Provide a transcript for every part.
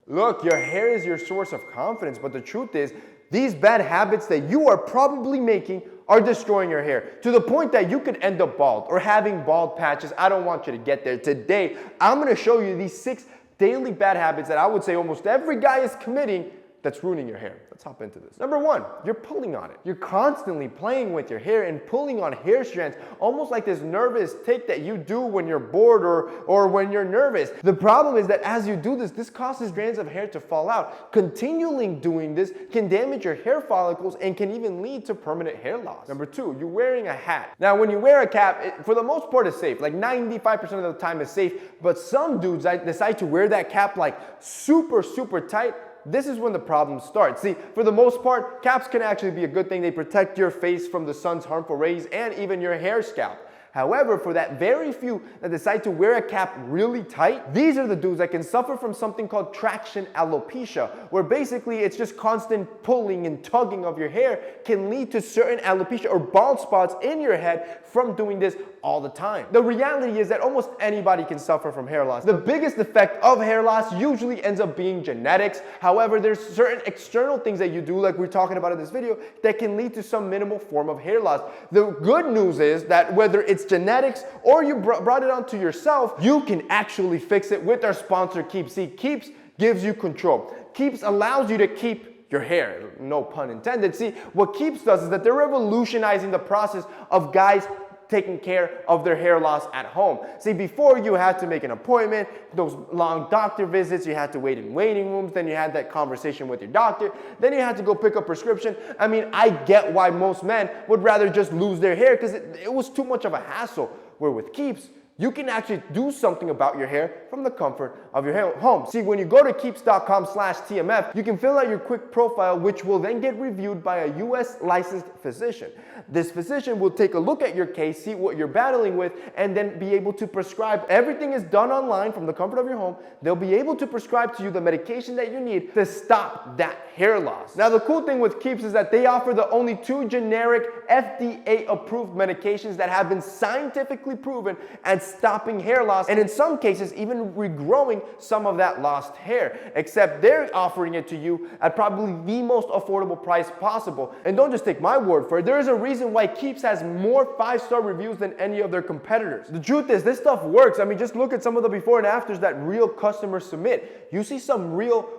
Look, your hair is your source of confidence, but the truth is, these bad habits that you are probably making are destroying your hair to the point that you could end up bald or having bald patches. I don't want you to get there. Today, I'm gonna show you these 6 daily bad habits that I would say almost every guy is committing that's ruining your hair. Let's hop into this. Number 1, you're pulling on it. You're constantly playing with your hair and pulling on hair strands, almost like this nervous tick that you do when you're bored or when you're nervous. The problem is that as you do this, this causes strands of hair to fall out. Continually doing this can damage your hair follicles and can even lead to permanent hair loss. Number 2, you're wearing a hat. Now, when you wear a cap, for the most part, it's safe. Like 95% of the time it's safe, but some dudes decide to wear that cap like super, super tight. This is when the problem starts. See, for the most part, caps can actually be a good thing. They protect your face from the sun's harmful rays and even your hair scalp. However, for that very few that decide to wear a cap really tight, these are the dudes that can suffer from something called traction alopecia, where basically it's just constant pulling and tugging of your hair can lead to certain alopecia or bald spots in your head from doing this all the time. The reality is that almost anybody can suffer from hair loss. The biggest effect of hair loss usually ends up being genetics. However, there's certain external things that you do, like we're talking about in this video, that can lead to some minimal form of hair loss. The good news is that whether it's genetics or you brought it onto yourself, you can actually fix it with our sponsor Keeps. See, Keeps gives you control. Keeps allows you to keep your hair, no pun intended. See, what Keeps does is that they're revolutionizing the process of guys taking care of their hair loss at home. See, before you had to make an appointment, those long doctor visits, you had to wait in waiting rooms, then you had that conversation with your doctor, then you had to go pick a prescription. I mean, I get why most men would rather just lose their hair because it was too much of a hassle. Where with Keeps, you can actually do something about your hair from the comfort of your home. See, when you go to keeps.com/TMF, you can fill out your quick profile, which will then get reviewed by a US licensed physician. This physician will take a look at your case, see what you're battling with, and then be able to prescribe. Everything is done online from the comfort of your home. They'll be able to prescribe to you the medication that you need to stop that hair loss. Now, the cool thing with Keeps is that they offer the only 2 generic FDA-approved medications that have been scientifically proven at stopping hair loss, and in some cases even regrowing some of that lost hair, except they're offering it to you at probably the most affordable price possible. And don't just take my word for it, there is a reason why Keeps has more 5-star reviews than any of their competitors. The truth is, this stuff works. I mean, just look at some of the before and afters that real customers submit. You see some real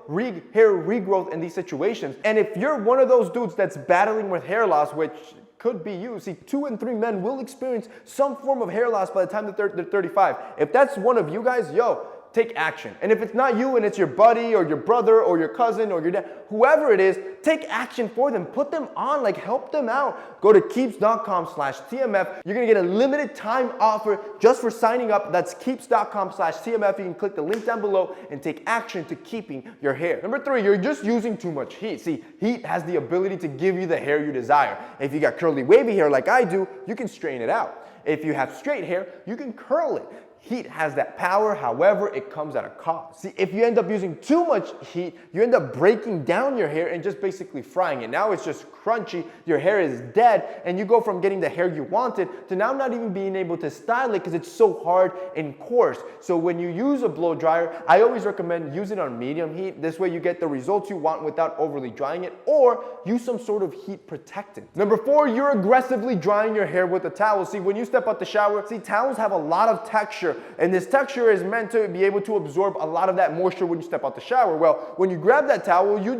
hair regrowth in these situations, and if you're one of those dudes that's battling with hair loss, which could be you. See, 2 in 3 men will experience some form of hair loss by the time they're 35. If that's one of you guys, yo, take action. And if it's not you and it's your buddy or your brother or your cousin or your dad, whoever it is, take action for them. Put them on, like help them out. Go to keeps.com/TMF. You're gonna get a limited time offer just for signing up. That's keeps.com/TMF. You can click the link down below and take action to keeping your hair. Number 3, you're just using too much heat. See, heat has the ability to give you the hair you desire. If you got curly wavy hair like I do, you can straighten it out. If you have straight hair, you can curl it. Heat has that power, however, it comes at a cost. See, if you end up using too much heat, you end up breaking down your hair and just basically frying it. Now it's just crunchy, your hair is dead, and you go from getting the hair you wanted to now not even being able to style it because it's so hard and coarse. So when you use a blow dryer, I always recommend use it on medium heat. This way you get the results you want without overly drying it, or use some sort of heat protectant. Number 4, you're aggressively drying your hair with a towel. See, when you step out the shower, see, towels have a lot of texture, and this texture is meant to be able to absorb a lot of that moisture when you step out the shower. Well, when you grab that towel, you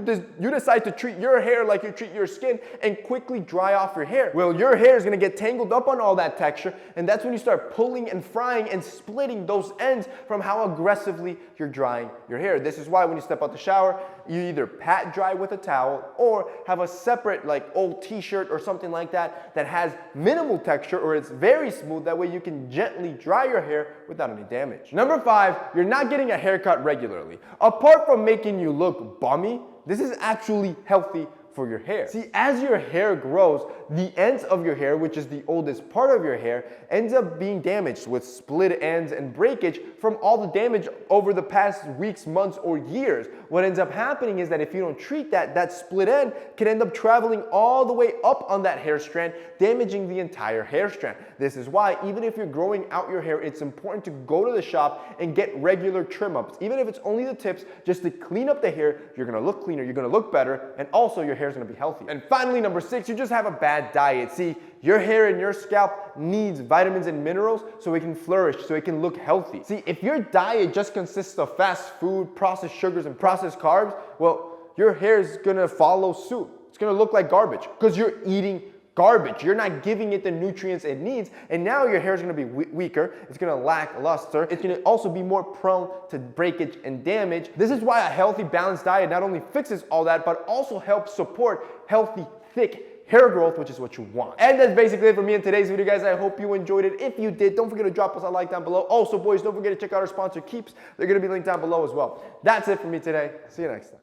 decide to treat your hair like you treat your skin and quickly dry off your hair. Well, your hair is going to get tangled up on all that texture, and that's when you start pulling and frying and splitting those ends from how aggressively you're drying your hair. This is why when you step out the shower, you either pat dry with a towel or have a separate like old t-shirt or something like that that has minimal texture or it's very smooth. That way you can gently dry your hair without any damage. Number 5, you're not getting a haircut regularly. Apart from making you look bummy, this is actually healthy for your hair. See, as your hair grows, the ends of your hair, which is the oldest part of your hair, ends up being damaged with split ends and breakage from all the damage over the past weeks, months, or years. What ends up happening is that if you don't treat that, that split end can end up traveling all the way up on that hair strand, damaging the entire hair strand. This is why even if you're growing out your hair, it's important to go to the shop and get regular trim ups. Even if it's only the tips, just to clean up the hair, you're gonna look cleaner, you're gonna look better, and also your hair's gonna be healthy. And finally, number 6, you just have a bad diet. See, your hair and your scalp needs vitamins and minerals so it can flourish, so it can look healthy. See, if your diet just consists of fast food, processed sugars, and processed carbs, well, your hair is gonna follow suit. It's gonna look like garbage because you're eating garbage. You're not giving it the nutrients it needs, and now your hair is going to be weaker. It's going to lack luster. It's going to also be more prone to breakage and damage. This is why a healthy, balanced diet not only fixes all that, but also helps support healthy, thick hair growth, which is what you want. And that's basically it for me in today's video, guys. I hope you enjoyed it. If you did, don't forget to drop us a like down below. Also, boys, don't forget to check out our sponsor, Keeps. They're going to be linked down below as well. That's it for me today. See you next time.